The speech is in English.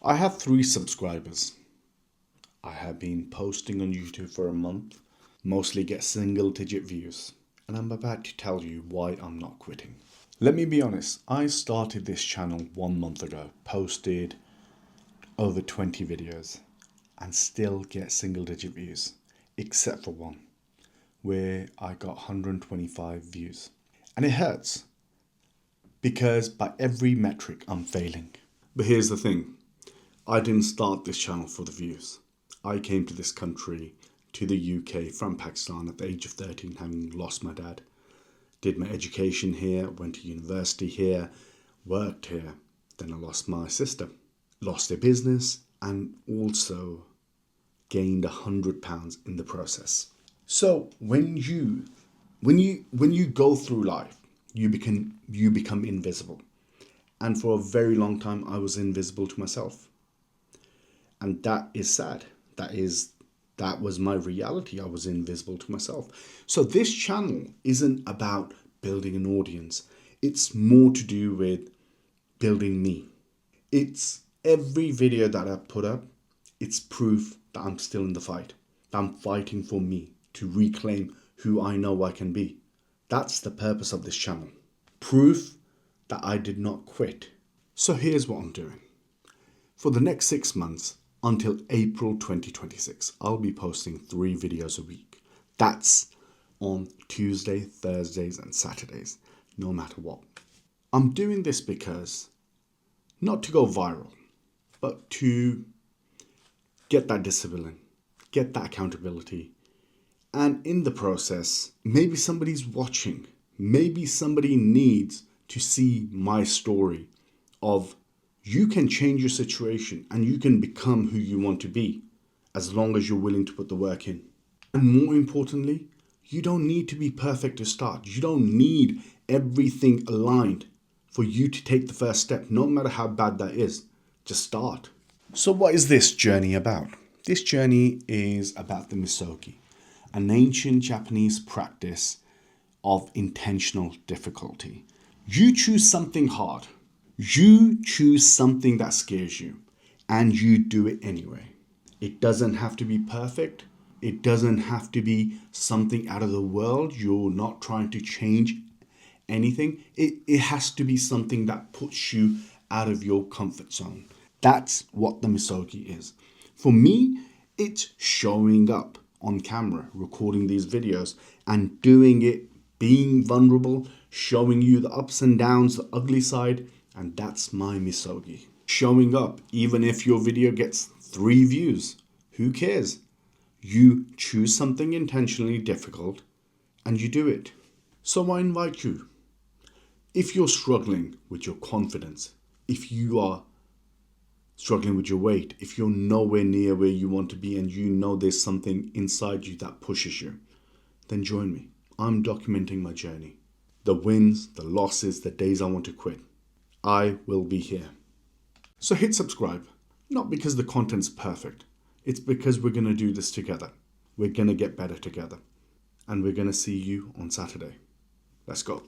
I have 3 subscribers. I have been posting on YouTube for a month, mostly get single digit views, and I'm about to tell you why I'm not quitting. Let me be honest, I started this channel 1 month ago, posted over 20 videos, and still get single digit views, except for one, where I got 125 views. And it hurts, because by every metric I'm failing. But here's the thing. I didn't start this channel for the views. I came to this country, to the UK from Pakistan at the age of 13, having lost my dad. Did my education here, went to university here, worked here. Then I lost my sister, lost a business, and also gained £100 in the process. So when you go through life, you become invisible. And for a very long time, I was invisible to myself. And that is sad. That was my reality. I was invisible to myself. So this channel isn't about building an audience. It's more to do with building me. It's every video that I put up, it's proof that I'm still in the fight. That I'm fighting for me to reclaim who I know I can be. That's the purpose of this channel. Proof that I did not quit. So here's what I'm doing. For the next 6 months, until April 2026, I'll be posting 3 videos a week. That's on Tuesday, Thursdays, and Saturdays, no matter what. I'm doing this because, not to go viral, but to get that discipline, get that accountability. And in the process, maybe somebody's watching. Maybe somebody needs to see my story of you can change your situation and you can become who you want to be as long as you're willing to put the work in. And more importantly, you don't need to be perfect to start. You don't need everything aligned for you to take the first step, no matter how bad that is. Just start. So what is this journey about? This journey is about the Misogi, an ancient Japanese practice of intentional difficulty. You choose something hard. You choose something that scares you, and you do it anyway. It doesn't have to be perfect. It doesn't have to be something out of the world. You're not trying to change anything. It has to be something that puts you out of your comfort zone. That's what the Misogi is. For me, it's showing up on camera, recording these videos and doing it, being vulnerable, showing you the ups and downs, the ugly side. And that's my Misogi. Showing up, even if your video gets 3 views, who cares? You choose something intentionally difficult and you do it. So I invite you, if you're struggling with your confidence, if you are struggling with your weight, if you're nowhere near where you want to be and you know there's something inside you that pushes you, then join me. I'm documenting my journey. The wins, the losses, the days I want to quit. I will be here. So hit subscribe, not because the content's perfect. It's because we're going to do this together. We're going to get better together. And we're going to see you on Saturday. Let's go.